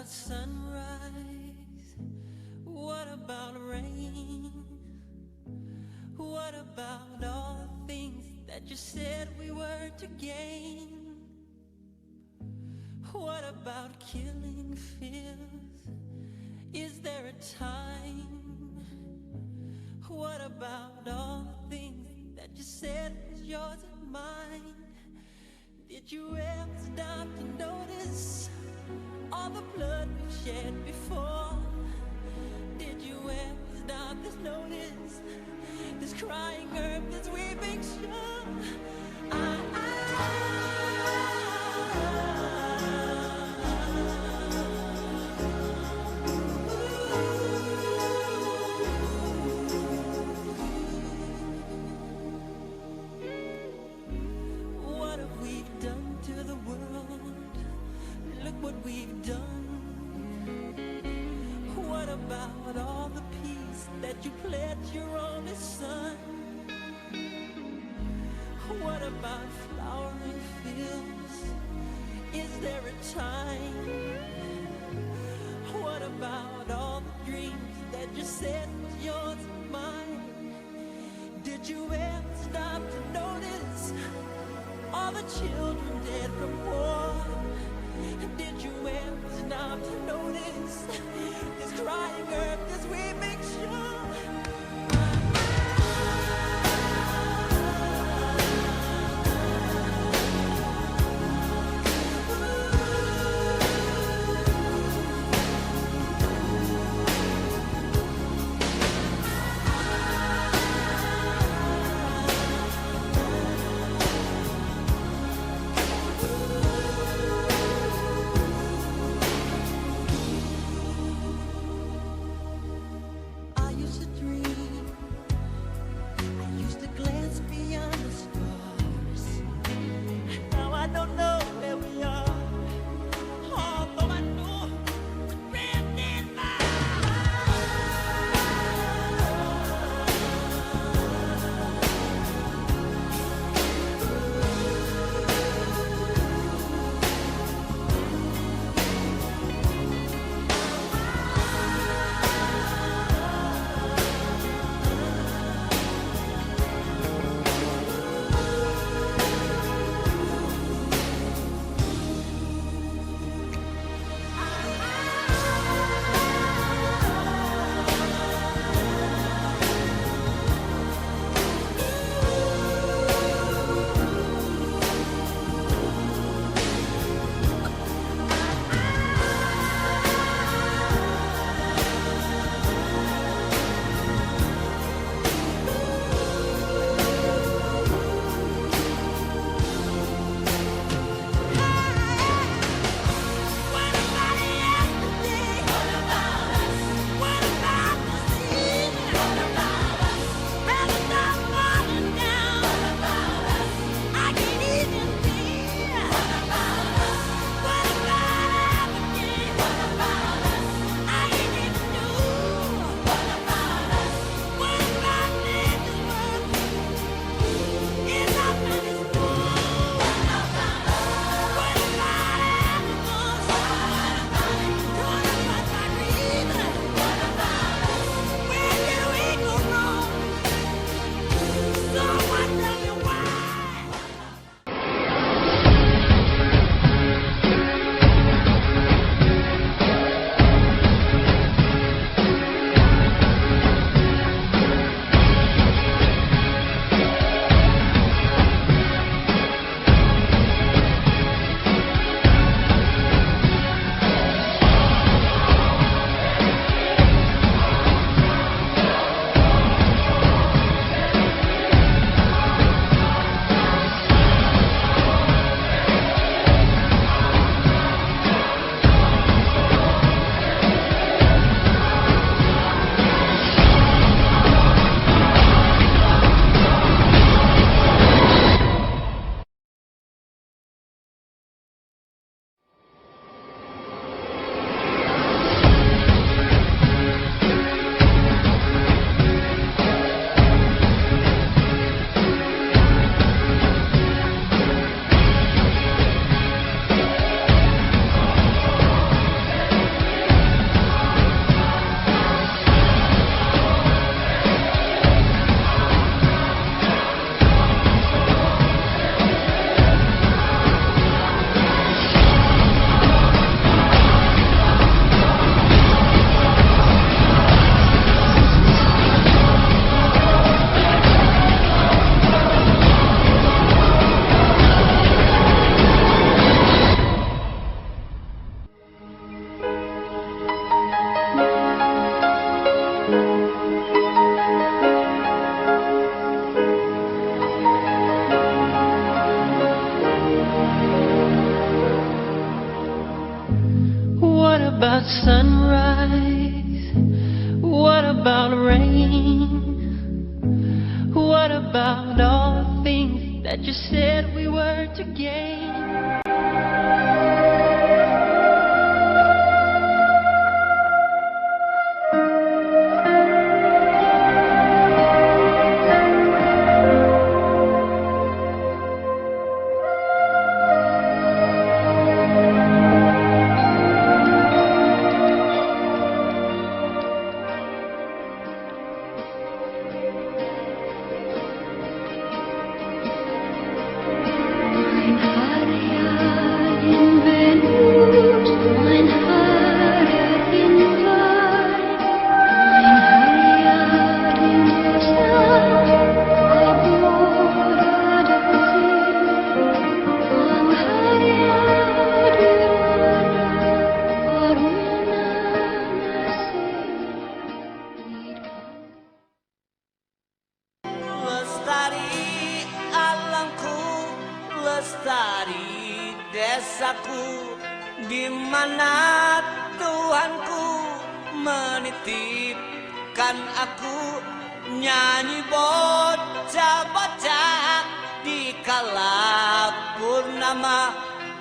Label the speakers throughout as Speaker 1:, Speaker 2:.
Speaker 1: about sunrise? What about rain? What about all the things that you said we were to gain? What about killing fears? Is there a time? What about all the things that you said was yours and mine? Did you ever stop to notice all the blood we've shed before? Did you ever stop to notice this crying earth, this weeping shore? What have we done to the world? Look what we've done. What about all the peace that you pledged your only son? What about flowering fields? Is there a time? What about all the dreams that you said was yours and mine? Did you ever stop to notice all the children dead from war? Did you ever stop to notice this crying earth, this weeping shore? I used to dream sunrise? What about rain? What about all the things that you said we were to gain?
Speaker 2: Lestari desaku, di mana Tuhanku menitipkan aku, nyanyi bocah-bocah di kala purnama,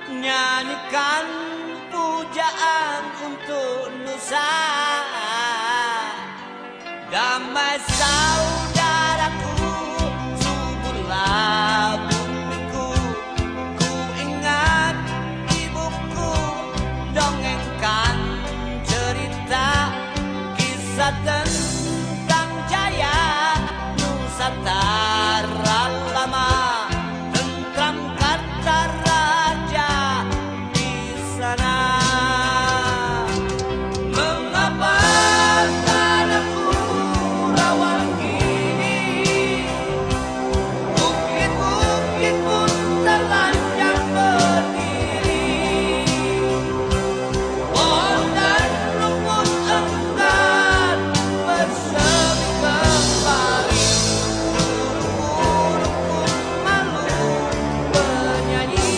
Speaker 2: nyanyikan pujaan untuk Nusa. Damai saudaraku, suburlah bumiku, ku ingat ibuku dongengkan cerita kisah tentang jaya Nusantara lama, tentram kata raja di sana. Mengapa tanahku rawan gini, bukit-bukit pun terlanjang berdiri, pohon dan rumput enggan bersemi kembali, burung-burung pun malu bernyanyi.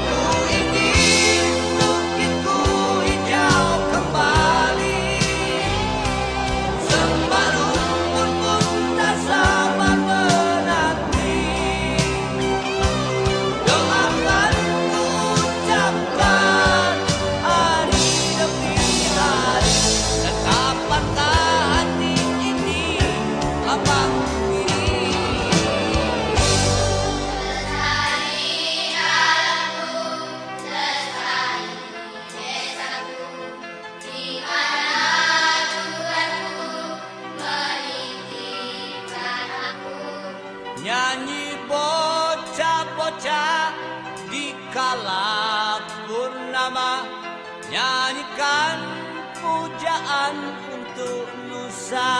Speaker 2: Ku ingin bukitku hijau kembali, sembah rumput pun tak sabar menanti, doakan ku ucapkan hari demi hari, dan kapankah hati ini abang diri. Nyanyi bocah-bocah di kala purnama, nyanyikan pujaan untuk Nusa.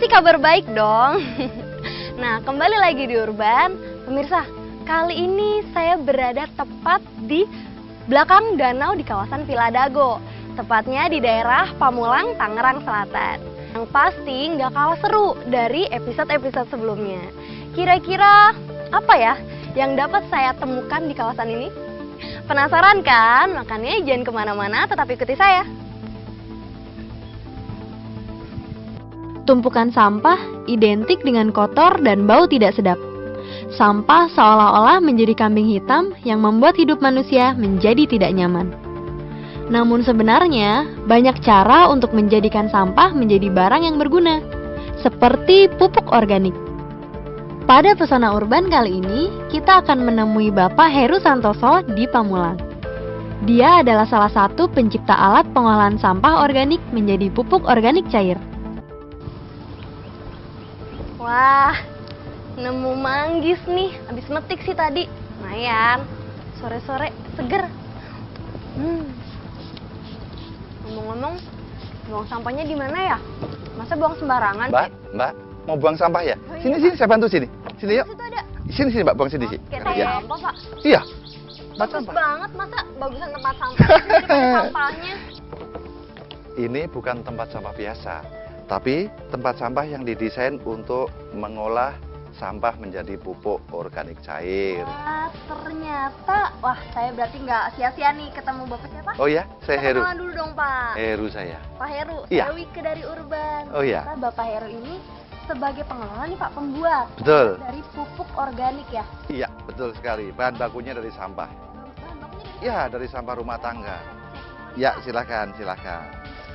Speaker 3: Pasti kabar baik dong. Nah, kembali lagi di Urban. Pemirsa, kali ini saya berada tepat di belakang danau di kawasan Villa Dago. Tepatnya di daerah Pamulang, Tangerang Selatan. Yang pasti nggak kalah seru dari episode-episode sebelumnya. Kira-kira apa ya yang dapat saya temukan di kawasan ini? Penasaran kan? Makanya jangan kemana-mana, tetap ikuti saya. Tumpukan sampah identik dengan kotor dan bau tidak sedap. Sampah seolah-olah menjadi kambing hitam yang membuat hidup manusia menjadi tidak nyaman. Namun sebenarnya, banyak cara untuk menjadikan sampah menjadi barang yang berguna, seperti pupuk organik. Pada Pesona Urban kali ini, kita akan menemui Bapak Heru Santoso di Pamulang. Dia adalah salah satu pencipta alat pengolahan sampah organik menjadi pupuk organik cair. Wah, nemu manggis nih, habis metik sih tadi. Lumayan, sore-sore seger. Ngomong-ngomong, buang sampahnya di mana ya? Masa buang sembarangan sih?
Speaker 4: Mbak, mau buang sampah ya? Sini, saya bantu sini. Sini yuk.
Speaker 3: Situ ada.
Speaker 4: Sini, Mbak, buang sini sih.
Speaker 3: Kayak
Speaker 4: Iya.
Speaker 3: sampah, Pak.
Speaker 4: Iya. Tempat
Speaker 3: Bagus
Speaker 4: sampah.
Speaker 3: banget, masa bagusan tempat sampah daripada sampahnya.
Speaker 4: Ini bukan tempat sampah biasa, tapi tempat sampah yang didesain untuk mengolah sampah menjadi pupuk organik cair.
Speaker 3: Ternyata, wah saya berarti nggak sia-sia nih ketemu Bapak siapa?
Speaker 4: Oh ya, saya Heru.
Speaker 3: Kenalan dulu dong Pak.
Speaker 4: Heru saya.
Speaker 3: Pak Heru,
Speaker 4: Iya.
Speaker 3: saya Wike dari Urban.
Speaker 4: Oh iya.
Speaker 3: Ternyata Bapak Heru ini sebagai pengelola nih Pak, pembuat
Speaker 4: Betul.
Speaker 3: dari pupuk organik ya.
Speaker 4: Iya, betul sekali. Bahan bakunya dari sampah.
Speaker 3: Bahan bakunya dari
Speaker 4: Ya, dari sampah rumah tangga. Ya, silakan.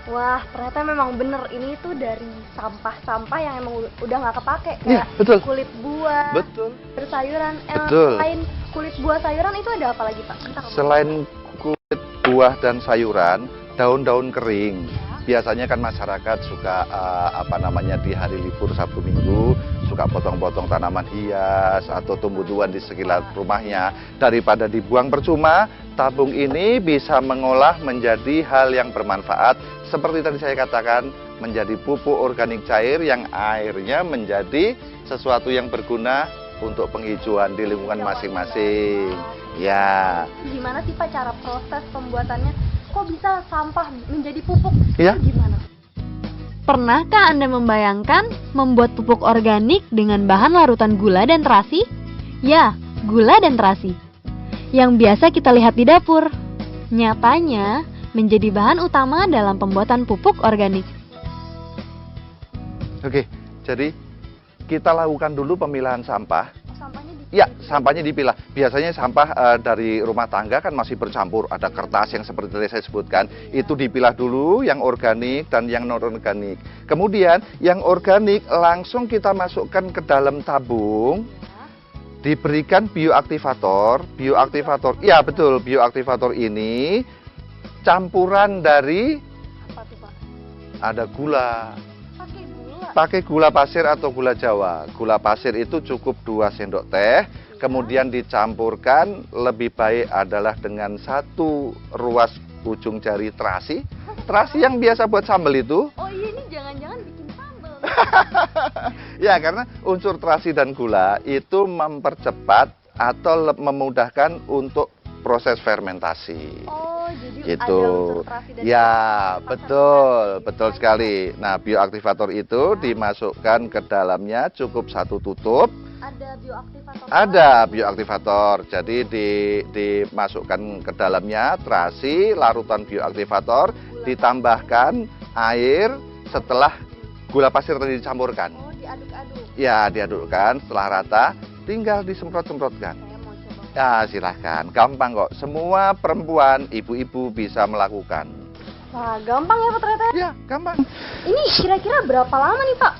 Speaker 3: Wah, ternyata memang bener ini tuh dari sampah-sampah yang emang udah nggak kepake
Speaker 4: Iya,
Speaker 3: kayak
Speaker 4: betul.
Speaker 3: kulit buah,
Speaker 4: Betul.
Speaker 3: sayuran.
Speaker 4: Betul.
Speaker 3: Selain kulit buah sayuran itu ada apa lagi Pak? Bentar,
Speaker 4: Selain kulit buah dan sayuran, daun-daun kering. Biasanya kan masyarakat suka di hari libur Sabtu Minggu suka potong-potong tanaman hias atau tumbuh-tumbuhan di sekitar rumahnya. Daripada dibuang percuma, tabung ini bisa mengolah menjadi hal yang bermanfaat. Seperti tadi saya katakan, menjadi pupuk organik cair yang airnya menjadi sesuatu yang berguna untuk penghijauan di lingkungan masing-masing. Ya.
Speaker 3: Gimana sih Pak cara proses pembuatannya? Kok bisa sampah menjadi pupuk?
Speaker 4: Iya.
Speaker 3: Gimana? Pernahkah Anda membayangkan membuat pupuk organik dengan bahan larutan gula dan terasi? Ya, gula dan terasi. Yang biasa kita lihat di dapur. Nyatanya, menjadi bahan utama dalam pembuatan pupuk organik.
Speaker 4: Oke, jadi kita lakukan dulu pemilahan sampah.
Speaker 3: Sampahnya
Speaker 4: Ya, sampahnya dipilah. Biasanya sampah dari rumah tangga kan masih bercampur. Ada kertas yang seperti tadi saya sebutkan. Itu dipilah dulu yang organik dan yang non-organik. Kemudian yang organik langsung kita masukkan ke dalam tabung. Diberikan bioaktivator. Iya betul, bioaktivator ini campuran dari
Speaker 3: apa tuh Pak?
Speaker 4: ada gula.
Speaker 3: Pakai gula.
Speaker 4: Pakai gula pasir atau gula Jawa. Gula pasir itu cukup 2 sendok teh, kemudian dicampurkan lebih baik adalah dengan 1 ruas ujung jari terasi. Terasi yang biasa buat sambal itu.
Speaker 3: Oh iya, ini jangan-jangan bikin sambal.
Speaker 4: Ya, karena unsur terasi dan gula itu mempercepat atau memudahkan untuk proses fermentasi.
Speaker 3: Oh, jadi
Speaker 4: Itu.
Speaker 3: ada unsur terasi dan
Speaker 4: Ya,
Speaker 3: gula.
Speaker 4: betul sekali. Nah, bioaktivator itu dimasukkan ke dalamnya cukup 1 tutup.
Speaker 3: Ada bioaktivator.
Speaker 4: Ada bioaktivator. Jadi dimasukkan ke dalamnya terasi, larutan bioaktivator, ditambahkan air setelah gula pasir tadi dicampurkan.
Speaker 3: Oh, diaduk-aduk.
Speaker 4: Ya, diadukkan setelah rata, tinggal disemprot-semprotkan.
Speaker 3: Saya mau coba.
Speaker 4: Ya, silahkan. Gampang kok. Semua perempuan, ibu-ibu bisa melakukan.
Speaker 3: Wah, gampang ya Pak ternyata.
Speaker 4: Ya, gampang.
Speaker 3: Ini kira-kira berapa lama nih Pak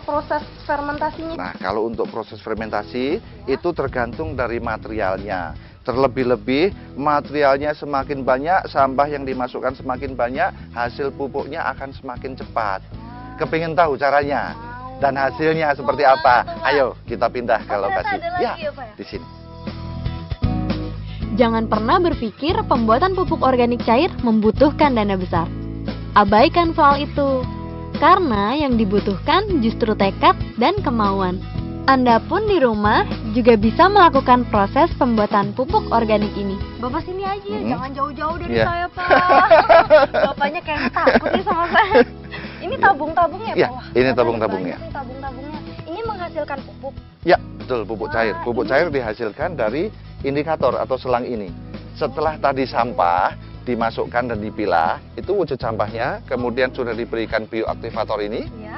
Speaker 3: proses fermentasinya?
Speaker 4: Nah, kalau untuk proses fermentasi itu tergantung dari materialnya. Terlebih-lebih materialnya semakin banyak, sampah yang dimasukkan semakin banyak, hasil pupuknya akan semakin cepat. Kepingin tahu caranya dan hasilnya seperti apa? Ayo kita pindah ke lokasi.
Speaker 3: Ada lagi ya, Pak, ya?
Speaker 4: Di sini.
Speaker 3: Jangan pernah berpikir pembuatan pupuk organik cair membutuhkan dana besar. Abaikan soal itu. Karena yang dibutuhkan justru tekad dan kemauan. Anda pun di rumah juga bisa melakukan proses pembuatan pupuk organik ini. Bapak sini aja, jangan jauh-jauh dari
Speaker 4: Iya.
Speaker 3: saya, Pak. Bapaknya kayak takut nih sama saya. Ini tabung-tabungnya,
Speaker 4: Iya,
Speaker 3: Pak. Wah,
Speaker 4: ini
Speaker 3: banyak
Speaker 4: tabung-tabungnya.
Speaker 3: nih tabung-tabungnya. Ini menghasilkan pupuk.
Speaker 4: Ya, betul, pupuk
Speaker 3: Wah,
Speaker 4: cair. Pupuk
Speaker 3: ini-
Speaker 4: cair dihasilkan dari indikator atau selang ini. Setelah tadi sampah dimasukkan dan dipilah, itu wujud sampahnya, kemudian sudah diberikan bioaktivator ini.
Speaker 3: Ya.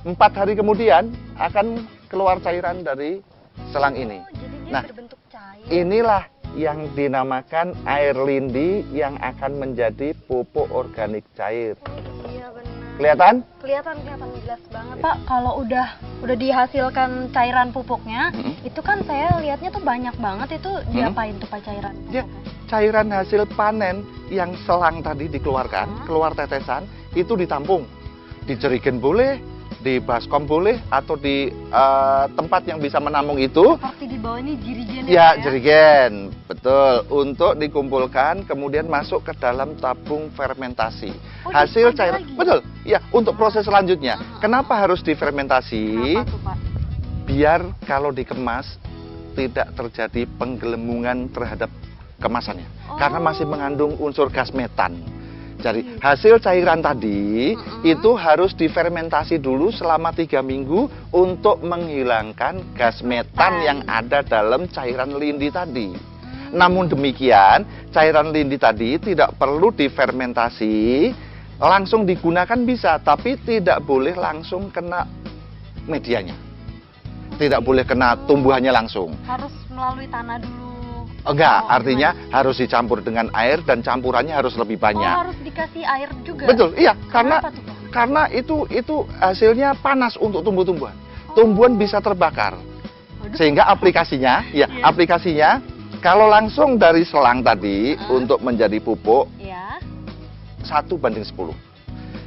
Speaker 4: 4 hari kemudian akan keluar cairan dari selang ini.
Speaker 3: Oh, jadi dia
Speaker 4: Nah,
Speaker 3: berbentuk cair.
Speaker 4: Inilah yang dinamakan air lindi yang akan menjadi pupuk organik cair.
Speaker 3: Iya benar.
Speaker 4: Kelihatan?
Speaker 3: Kelihatan jelas banget, Pak. Kalau udah dihasilkan cairan pupuknya, itu kan saya lihatnya tuh banyak banget. Itu diapain tuh Pak cairan
Speaker 4: Ya.
Speaker 3: pupuknya?
Speaker 4: Cairan hasil panen yang selang tadi dikeluarkan, keluar tetesan, itu ditampung. Di jerigen boleh, di baskom boleh, atau di tempat yang bisa menampung itu.
Speaker 3: Seperti di bawah ini jirigen
Speaker 4: Ya,
Speaker 3: Pak,
Speaker 4: jerigen, betul. Untuk dikumpulkan, kemudian masuk ke dalam tabung fermentasi.
Speaker 3: Oh,
Speaker 4: Hasil
Speaker 3: ada
Speaker 4: cairan,
Speaker 3: lagi?
Speaker 4: betul. Ya, untuk proses selanjutnya. Kenapa harus difermentasi?
Speaker 3: Kenapa tuh, Pak?
Speaker 4: Biar kalau dikemas tidak terjadi penggelembungan terhadap kemasannya, karena masih mengandung unsur gas metan. Jadi hasil cairan tadi itu harus difermentasi dulu selama 3 minggu untuk menghilangkan gas metan yang ada dalam cairan lindi tadi. Namun demikian, cairan lindi tadi tidak perlu difermentasi, langsung digunakan bisa, tapi tidak boleh langsung kena medianya. Tidak boleh kena tumbuhannya langsung.
Speaker 3: Harus melalui tanah dulu.
Speaker 4: Enggak,
Speaker 3: Oh,
Speaker 4: artinya harus dicampur dengan air dan campurannya harus lebih
Speaker 3: Oh,
Speaker 4: banyak.
Speaker 3: harus dikasih air juga.
Speaker 4: Betul, iya, karena
Speaker 3: Kenapa tuh, Pak?
Speaker 4: karena itu hasilnya panas untuk tumbuh-tumbuhan. Tumbuhan bisa terbakar.
Speaker 3: Waduh.
Speaker 4: Sehingga aplikasinya, ya,
Speaker 3: Iya.
Speaker 4: aplikasinya kalau langsung dari selang tadi untuk menjadi pupuk
Speaker 3: Ya.
Speaker 4: 1:10.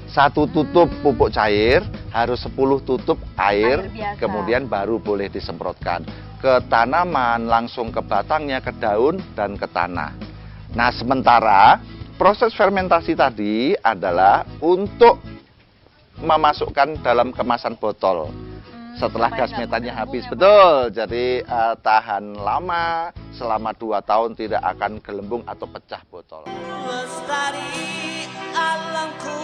Speaker 4: 1 tutup pupuk cair harus 10 tutup air,
Speaker 3: Air biasa.
Speaker 4: kemudian baru boleh disemprotkan ke tanaman, langsung ke batangnya, ke daun, dan ke tanah. Nah, sementara proses fermentasi tadi adalah untuk memasukkan dalam kemasan botol. Setelah
Speaker 3: supaya
Speaker 4: gas
Speaker 3: nggak
Speaker 4: metannya
Speaker 3: menggelembung
Speaker 4: habis,
Speaker 3: ya, Pak?
Speaker 4: betul. Jadi tahan lama, selama 2 tahun tidak akan gelembung atau pecah botol.
Speaker 2: Lestari alamku,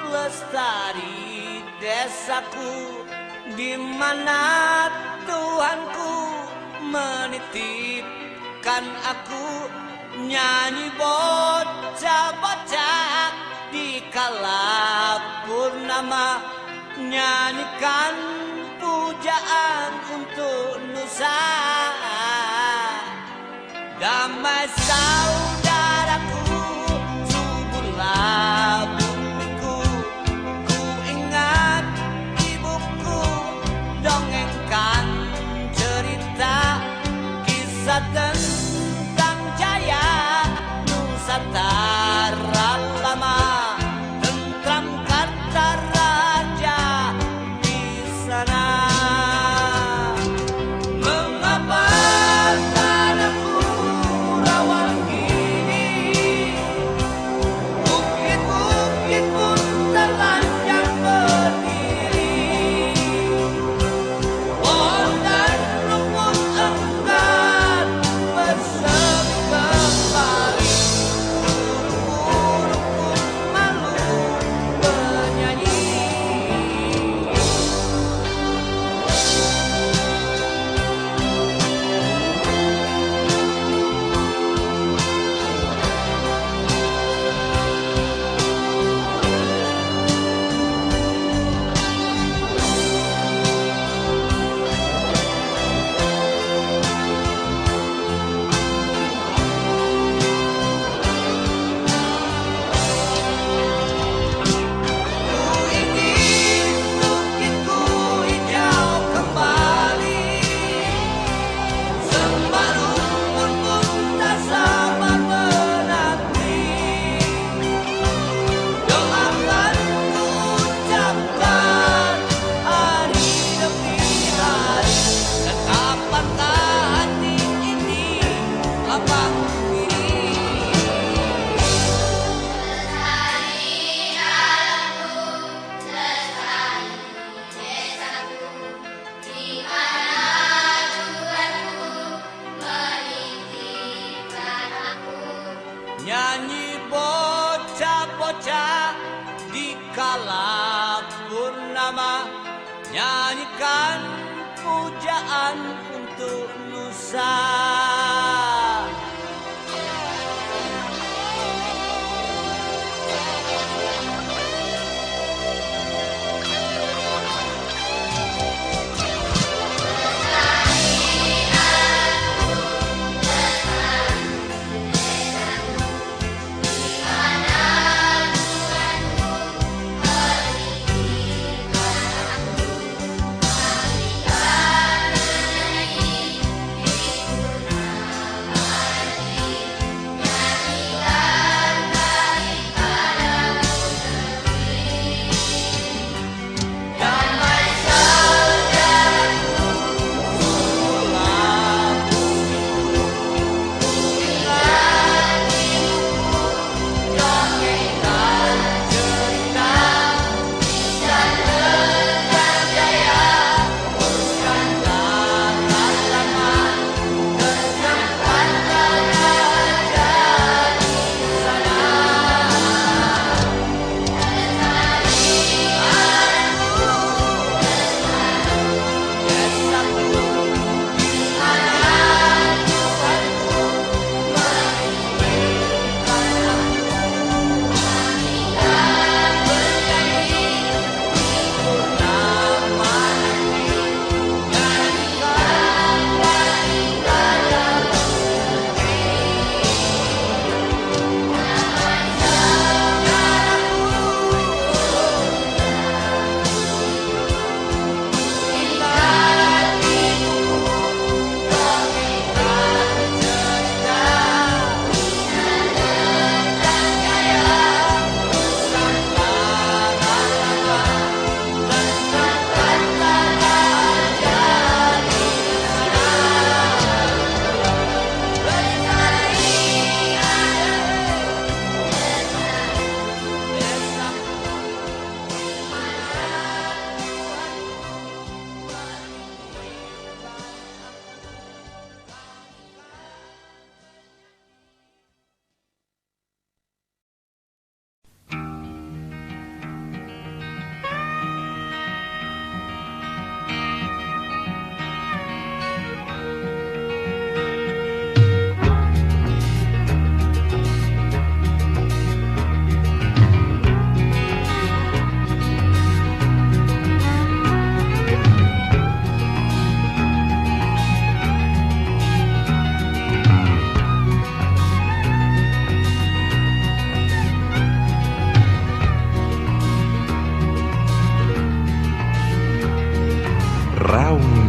Speaker 2: lestari desaku, di mana Tuhanku menitipkan aku, nyanyi bocah-bocah di kala purnama, nyanyikan pujaan untuk Nusa. Damai saudaraku, suburlah bumiku, ku ingat ibuku dongengkan cerita kisah tentang jaya Nusantara lama, tentram kata raja di sana. Mengapa tanahku rawan nyanyi bocah-bocah di kala purnama, nyanyikan pujaan untuk Nusa.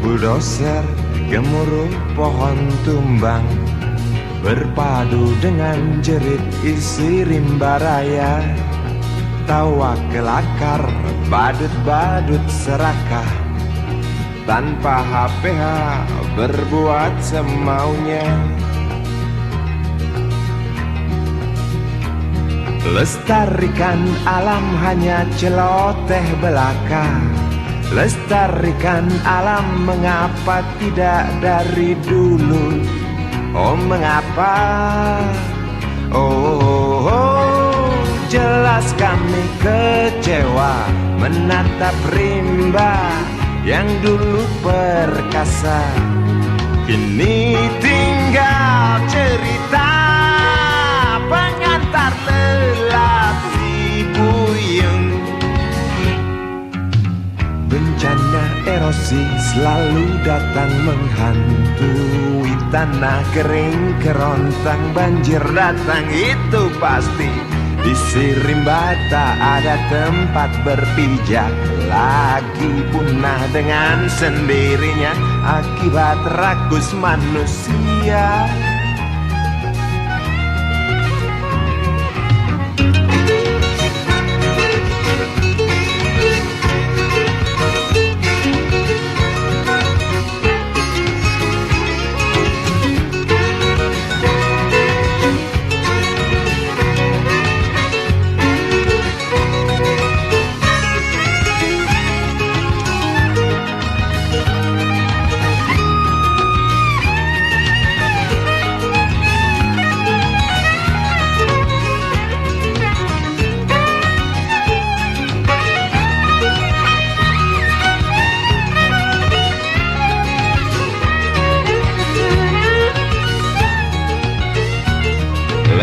Speaker 5: Bulldozer gemuruh pohon tumbang, berpadu dengan jerit isi rimba raya. Tawa kelakar, badut-badut serakah, tanpa HPH berbuat semaunya. Lestarikan alam hanya celoteh belaka. Lestarikan alam mengapa tidak dari dulu? Oh mengapa? Oh, jelas kami kecewa menatap rimba yang dulu perkasa. Kini tinggal cerita pengantar lelap si puyeng. Bencana erosi selalu datang menghantui tanah kering kerontang, banjir datang itu pasti. Isi rimba tak ada tempat berpijak lagi, punah dengan sendirinya akibat rakus manusia.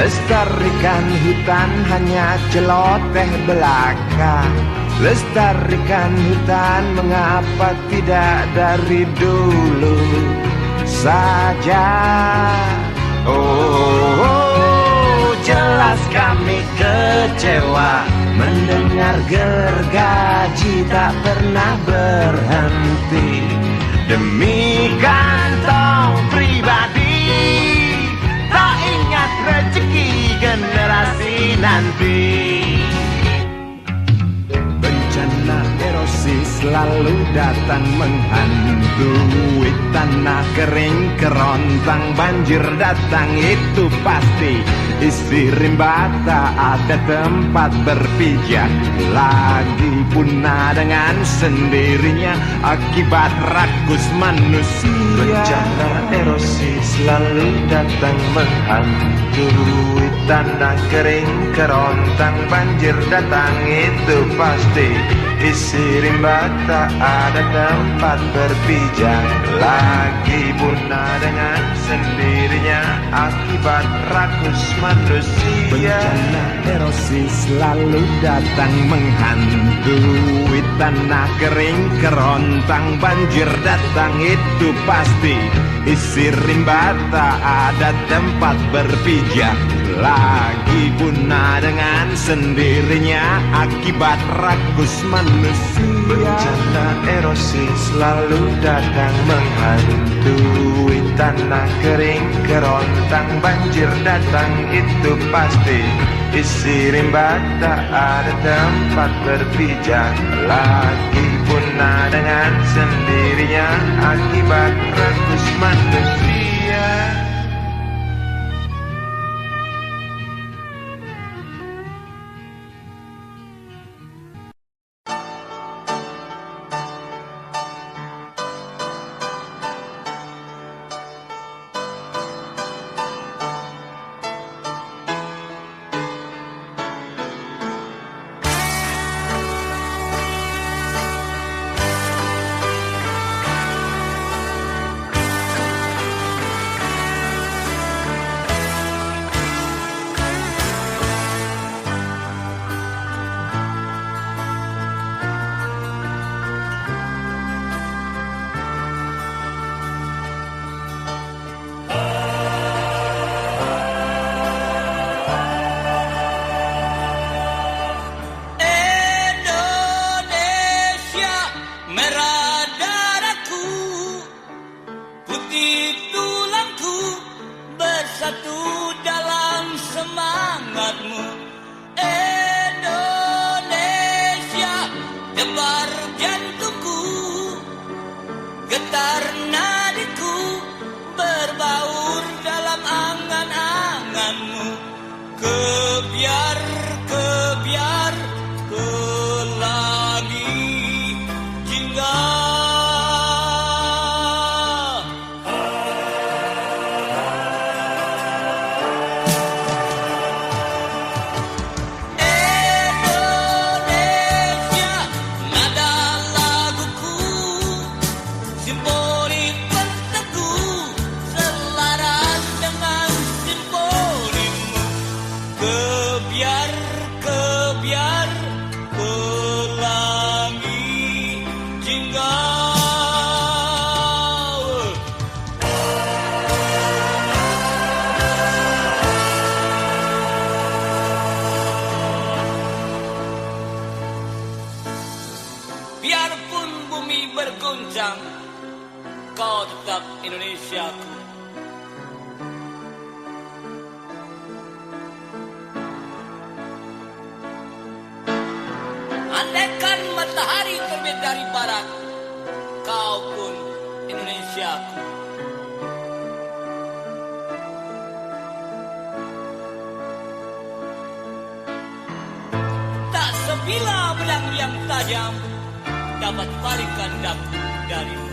Speaker 5: Lestarikan hutan hanya celoteh belaka. Lestarikan hutan mengapa tidak dari dulu saja. Oh, jelas kami kecewa mendengar gergaji tak pernah berhenti demi kantong pribadi, tak ingat rezeki generasi nanti. Bencana erosi selalu datang menghantui tanah kering kerontang, banjir datang itu pasti. Isi rimba tak ada tempat berpijak lagi, punah dengan sendirinya akibat rakus manusia. Bencana erosi selalu datang menghantui tanah kering kerontang, banjir datang itu pasti. Isi rimba tak ada tempat berpijak lagi, punah dengan sendirinya akibat rakus manusia. Bencana erosi selalu datang menghantui tanah kering kerontang, banjir datang itu pasti. Isi rimba tak ada tempat berpijak lagi, punah dengan sendirinya akibat rakus manusia. Bencana erosi selalu datang menghantui tanah kering kerontang, banjir datang itu pasti. Isi rimba tak ada tempat berpijak lagi, punah dengan sendirinya akibat rakus manusia.
Speaker 2: Kau tetap Indonesiaku. Andaikan matahari terbit dari barat, kau pun Indonesiaku. Tak sebilah pedang yang tajam dapat palingkan daku darimu.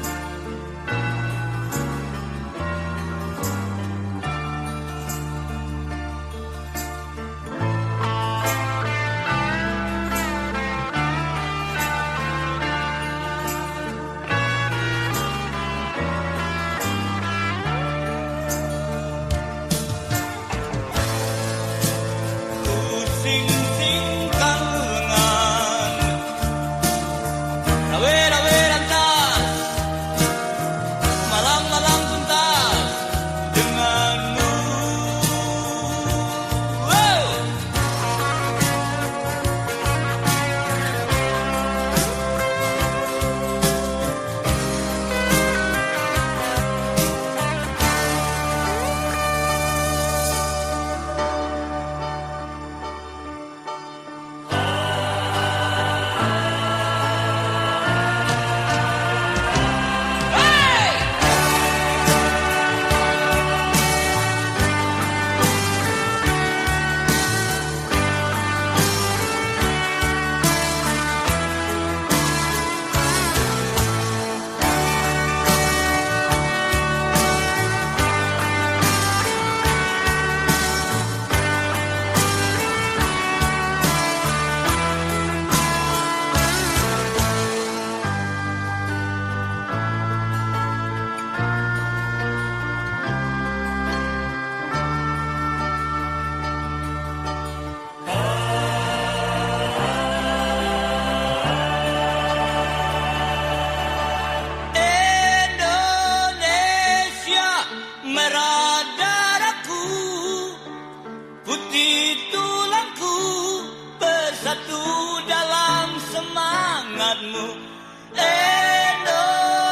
Speaker 2: anganmu.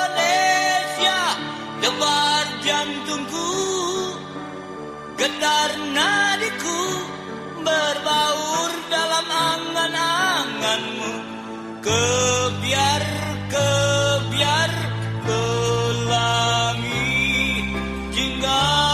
Speaker 2: Indonesia, debar jantungku, getar nadiku, berbaur dalam angan-anganmu. Kebiar pelangi jinggau.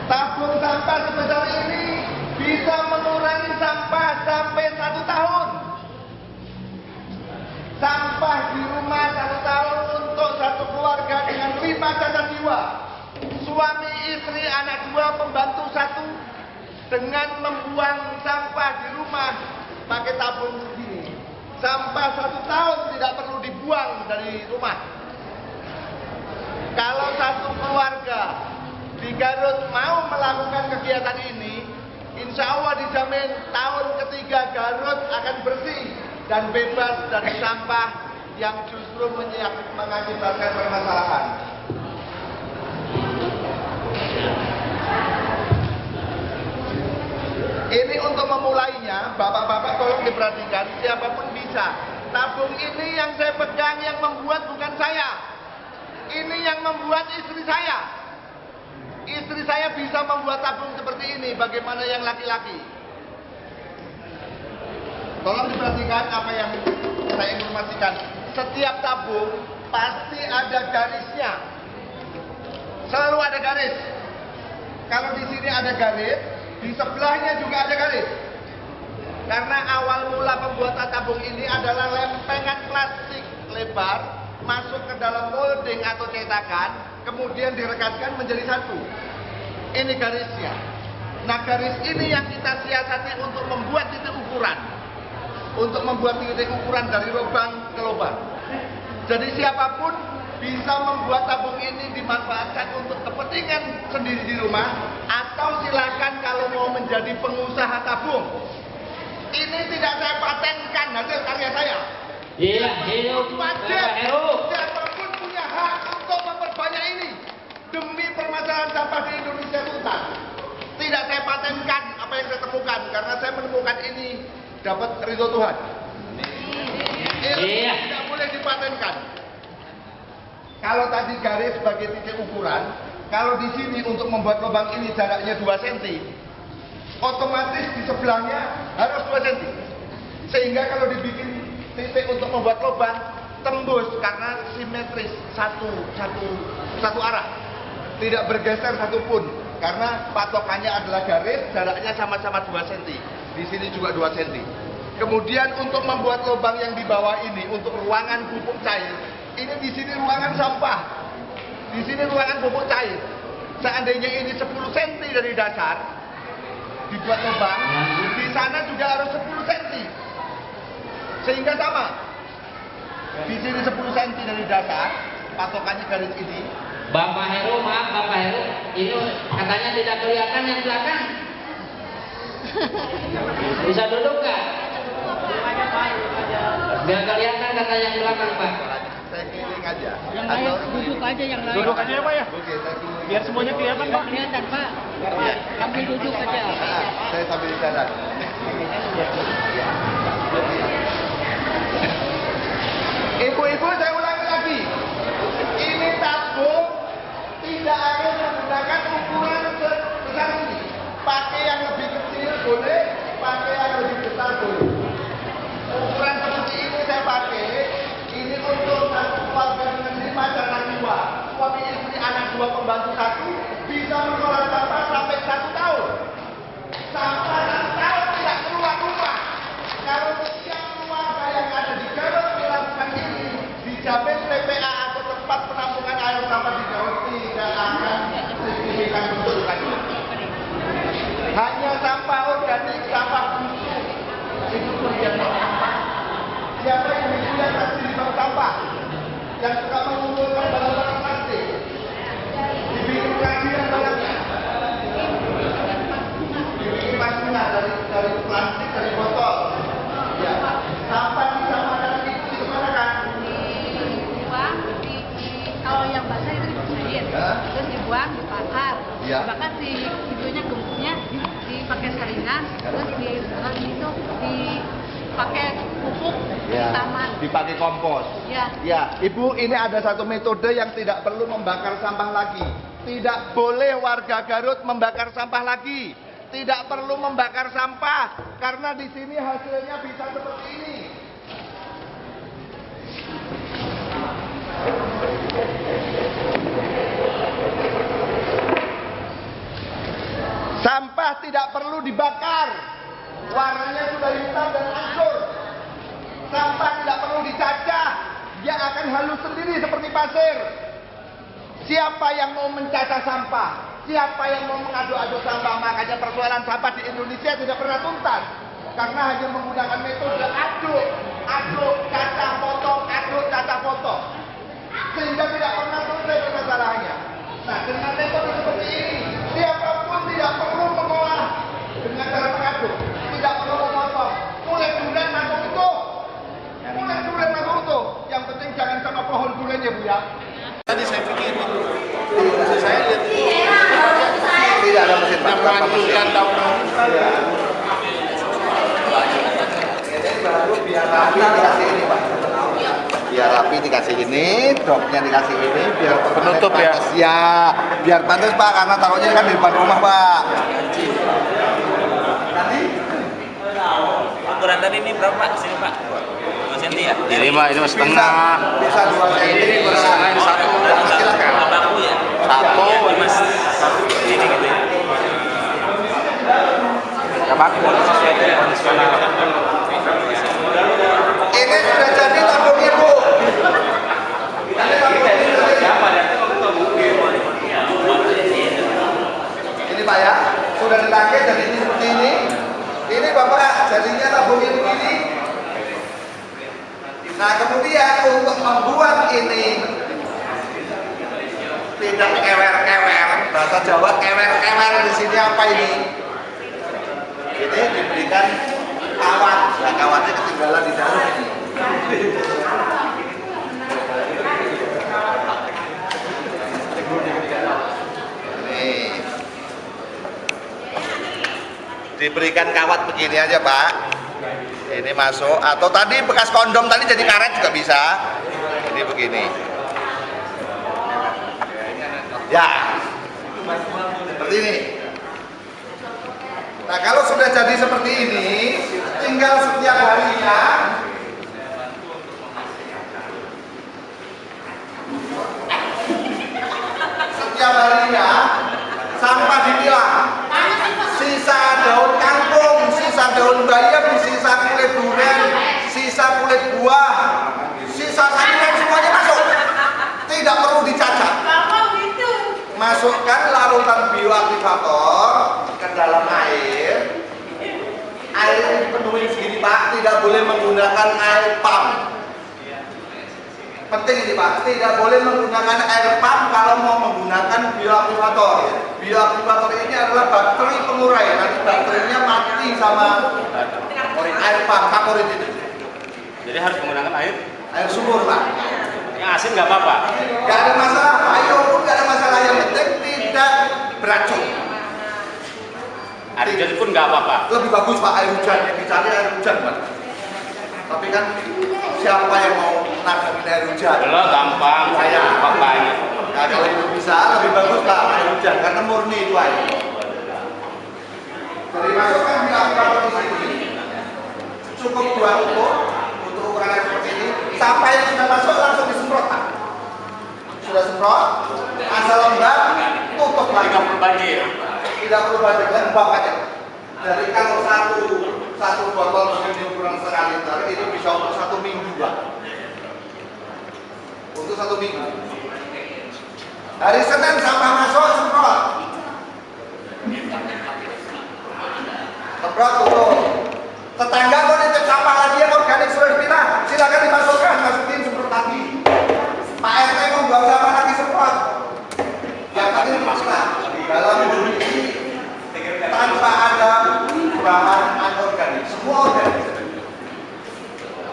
Speaker 4: Tabung sampah sebesar ini bisa mengurangi sampah sampai 1 tahun. Sampah di rumah 1 tahun untuk satu keluarga dengan 5 cacat jiwa. Suami, istri, anak 2, pembantu 1 dengan membuang sampah di rumah pakai tabung segini. Sampah 1 tahun tidak perlu dibuang dari rumah. Kalau satu keluarga di Garut mau melakukan kegiatan ini, insya Allah dijamin tahun ketiga Garut akan bersih dan bebas dari sampah yang justru mengakibatkan permasalahan. Ini untuk memulainya, bapak-bapak tolong diperhatikan, siapapun bisa. Tabung ini yang saya pegang, yang membuat bukan saya. Ini yang membuat istri saya. Istri saya bisa membuat tabung seperti ini, bagaimana yang laki-laki? Tolong diperhatikan apa yang saya informasikan. Setiap tabung pasti ada garisnya. Selalu ada garis. Kalau di sini ada garis, di sebelahnya juga ada garis. Karena awal mula pembuatan tabung ini adalah lempengan plastik lebar masuk ke dalam molding atau cetakan, kemudian direkatkan menjadi satu. Ini garisnya. Nah, garis ini yang kita siasati untuk membuat titik ukuran. Untuk membuat titik ukuran dari lubang ke lubang. Jadi siapapun bisa membuat tabung ini dimanfaatkan untuk kepentingan sendiri di rumah, atau silakan kalau mau menjadi pengusaha tabung. Ini tidak saya patenkan, hasil karya saya.
Speaker 2: Iya, hidup.
Speaker 4: Siapapun punya hak untuk memperbanyak ini demi permasalahan sampah di Indonesia tuntas. Tidak saya patenkan apa yang saya temukan, karena saya menemukan ini dapat ridho Tuhan. Ilmu tidak boleh dipatenkan. Kalau tadi garis sebagai titik ukuran, kalau di sini untuk membuat lubang ini jaraknya 2 cm, otomatis di sebelahnya harus 2 cm. Sehingga kalau dibikin titik untuk membuat lubang, tembus karena simetris satu arah, tidak bergeser satupun, karena patokannya adalah garis, jaraknya sama-sama 2 cm. Di sini juga 2 cm. Kemudian untuk membuat lubang yang di bawah ini untuk ruangan pupuk cair, ini di sini ruangan sampah, di sini ruangan pupuk cair. Seandainya ini 10 cm dari dasar dibuat lubang, di sana juga harus 10 cm, sehingga sama. Di sini 10 cm dari dasar, patokannya garis ini.
Speaker 6: Bapak Heru, maaf Bapak Heru, ini katanya tidak kelihatan yang belakang. Bisa duduk nggak? Nggak kelihatan kata yang belakang Pak.
Speaker 4: Saya keliling aja.
Speaker 7: Yang lain duduk aja yang lain.
Speaker 8: Duduk aja ya Pak ya?
Speaker 4: Oke, saya keliling.
Speaker 8: Biar semuanya kelihatan Pak.
Speaker 7: Kelihatan Pak. Sambil duduk aja.
Speaker 4: Saya sambil jalan. Ibu-ibu, saya ulangi lagi. Ini tabung tidak harus menggunakan ukuran sebesar ini. Pakai yang lebih kecil boleh, pakai yang lebih besar boleh. Ukuran seperti ini saya pakai. Ini untuk satu keluarga dengan 5 dan anak 2. Suami istri, anak 2, pembantu 1 bisa mengelola sampah sampai 1 tahun. Sampah 1 tahun tidak keluar rumah. Kalau setiap keluarga yang ada di Garut melakukan ini, dijamin TPA atau tempat penampungan air sampah di Garut tidak akan signifikan bentukannya. Hanya sampah organik, sampah busuk itu terbiasa. Siapa yang dilihat pasti di bank sampah, yang suka mengumpulkan barang-barang plastik, dibikin kajian barangnya, dibikin pastinya dari plastik, dari botol. Ya, sampah di Samaran itu di mana kan?
Speaker 7: Dibuang, kalau yang basah itu dibersihin, terus dibuang, dibakar.
Speaker 4: Ya.
Speaker 7: Dibakar itunya gembusnya dipakai saringan, terus itu dipakai pupuk di taman.
Speaker 4: Dipakai kompos.
Speaker 7: Ya.
Speaker 4: Ya, Ibu, ini ada satu metode yang tidak perlu membakar sampah lagi. Tidak boleh warga Garut membakar sampah lagi. Tidak perlu membakar sampah karena di sini hasilnya bisa seperti ini. Sampah tidak perlu dibakar. Warnanya sudah hitam dan hancur. Sampah tidak perlu dicacah. Dia akan halus sendiri seperti pasir. Siapa yang mau mencacah sampah? Siapa yang mau mengaduk-aduk sampah? Makanya persoalan sampah di Indonesia tidak pernah tuntas. Karena hanya menggunakan metode aduk, cacah, potong, aduk, cacah, potong. Sehingga tidak pernah selesai permasalahannya. Nah, dengan metode seperti ini, siapapun tidak perlu mengolah dengan cara mengaduk. Tidak perlu memotong. Mulai durian masuk itu. Mulai durian masuk itu. Yang penting jangan sama pohon durian ya Bu ya.
Speaker 8: Tadi saya pikir saya lihat
Speaker 4: Tidak ada mesin Pak.
Speaker 8: menghancurkan daun-daun.
Speaker 4: Ini baru biar rapi dikasih ini Pak. Biar rapi dikasih ini, dropnya dikasih ini, biar
Speaker 8: Penutup ya?
Speaker 4: pantas. Ya, biar pantas Pak, karena taruhnya kan di depan rumah Pak.
Speaker 2: Ukuran tadi ini berapa Pak? Sini Pak. 2 cm ya?
Speaker 8: Ini Pak, ini setengah.
Speaker 4: Bisa 2 cm, bisa
Speaker 8: Satu.
Speaker 4: silakan.
Speaker 2: Baku ya?
Speaker 8: Satu.
Speaker 2: Ini Mas. Ini gitu ya.
Speaker 8: Ya Pak, sesuai dengan kondisional.
Speaker 4: Ini sudah jadi tabungnya Bu. Ini Pak ya, sudah ditangkap jadi ini seperti ini. Ini Bapak jadinya tabungnya begini. Nah kemudian untuk membuat ini tidak kewer-kewer, bahasa Jawa kewer-kewer di sini apa ini? Ini diberikan kawat, nah kawatnya ketinggalan di dalam ini. Nih. Diberikan kawat begini aja Pak. Ini masuk, atau tadi bekas kondom tadi jadi karet juga bisa. Ini begini. Ya, seperti ini. Nah kalau sudah jadi seperti ini, tinggal setiap harinya sampah dipilah. Sisa daun kangkung, sisa daun bayam, sisa kulit durian, sisa kulit buah, sisa sayuran semuanya masuk. Tidak perlu dicacat. Masukkan larutan bioaktivator ke dalam air. Air ini penuhi segini Pak, tidak boleh menggunakan air pump. Penting ini Pak, tidak boleh menggunakan air pump kalau mau menggunakan bioaktivator. Bioaktivator ini adalah bakteri pengurai, nanti bakterinya mati sama air pump, kaporit itu.
Speaker 6: Jadi harus menggunakan
Speaker 4: Air sumur Pak.
Speaker 6: yang asin nggak apa-apa.
Speaker 4: Nggak ada masalah, air pun nggak ada masalah, yang penting tidak beracun.
Speaker 6: Air hujan pun nggak apa-apa.
Speaker 4: Lebih bagus Pak air hujan, yang dicari air hujan Pak. Tapi kan siapa yang mau nanganin air hujan?
Speaker 6: Belum gampang,
Speaker 4: Saya.
Speaker 6: bapaknya.
Speaker 4: Nah, kalau itu bisa lebih bagus Pak air hujan karena murni itu air. Jadi masukkan bioaktivator di sini. Cukup 2 tutup untuk ukuran air seperti ini. Sampah yang sudah masuk langsung disemprot Pak. Sudah semprot, asal lembab, tutup lagi.
Speaker 6: Tidak perlu banjir.
Speaker 4: Tidak perlu banjir, lembab aja. Jadi kalau satu botol begini ukuran 1 liter itu bisa untuk 1 minggu Pak. Untuk 1 minggu. Hari Senin sampah masuk semprot. Semprot tutup. Tetangga mau nitip sampah lagi yang organik sudah dipilah, silakan dimasukkan, masukin semprot lagi. Pak RT mau buang sampah lagi semprot. Yang tadi dimasukkan dalam bumi ini tanpa ada bahan anorganik, semua organik.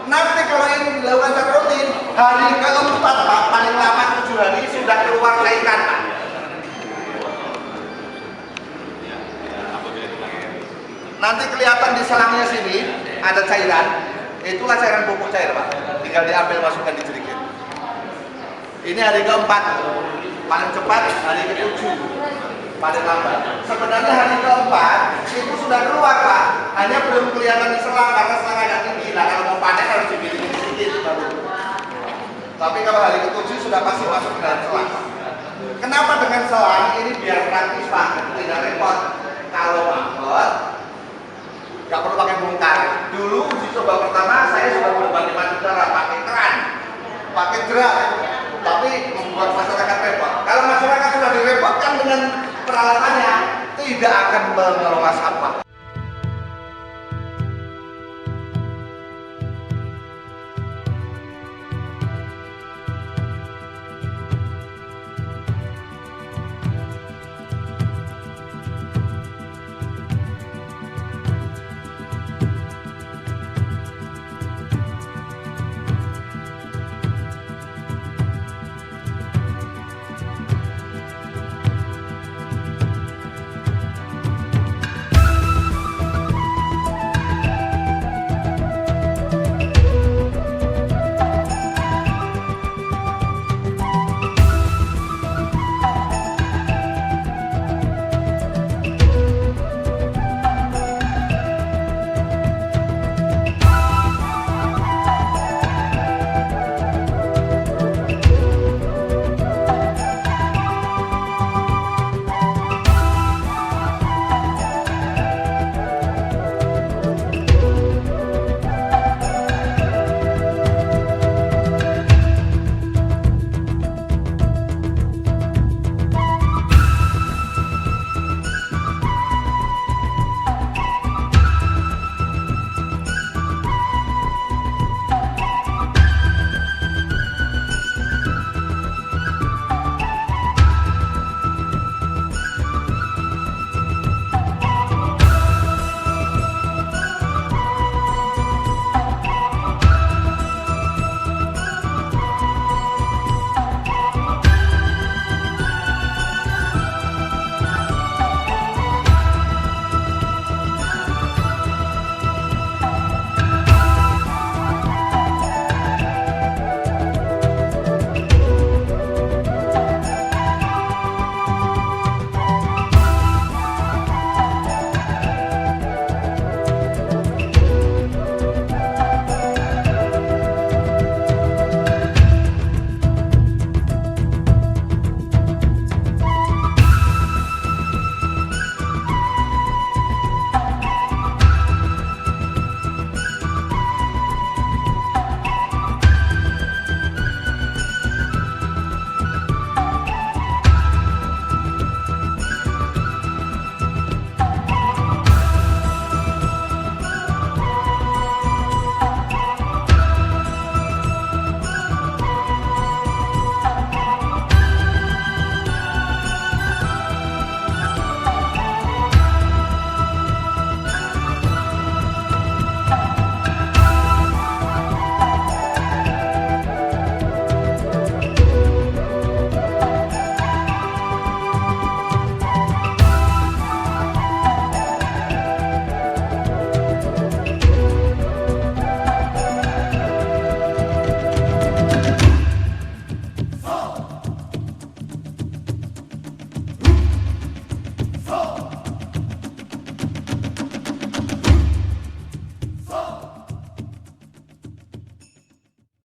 Speaker 4: Nanti kalau ini dilakukan secara rutin, hari keempat Pak, paling lama 7 hari sudah keluar cairan Pak. Nanti kelihatan di selangnya sini ada cairan, itulah cairan pupuk cair Pak. Tinggal diambil masukkan di jerigen. Ini hari keempat, paling cepat hari ke-7, paling lambat. Sebenarnya hari keempat itu sudah keluar Pak, hanya belum kelihatan di selang karena selang agak tinggi. Nah kalau mau panen harus dibikin sedikit baru. Tapi kalau hari ke-7 sudah pasti masuk ke dalam selang. Kenapa dengan selang? Ini biar praktis Pak, tidak repot. Kalau mampet, nggak perlu pakai bongkar. Dulu uji coba pertama saya sudah berbagai macam cara, pakai keran, pakai jerat, tapi membuat masyarakat repot. Kalau masyarakat sudah direpotkan dengan peralatannya, tidak akan mengelola sampah.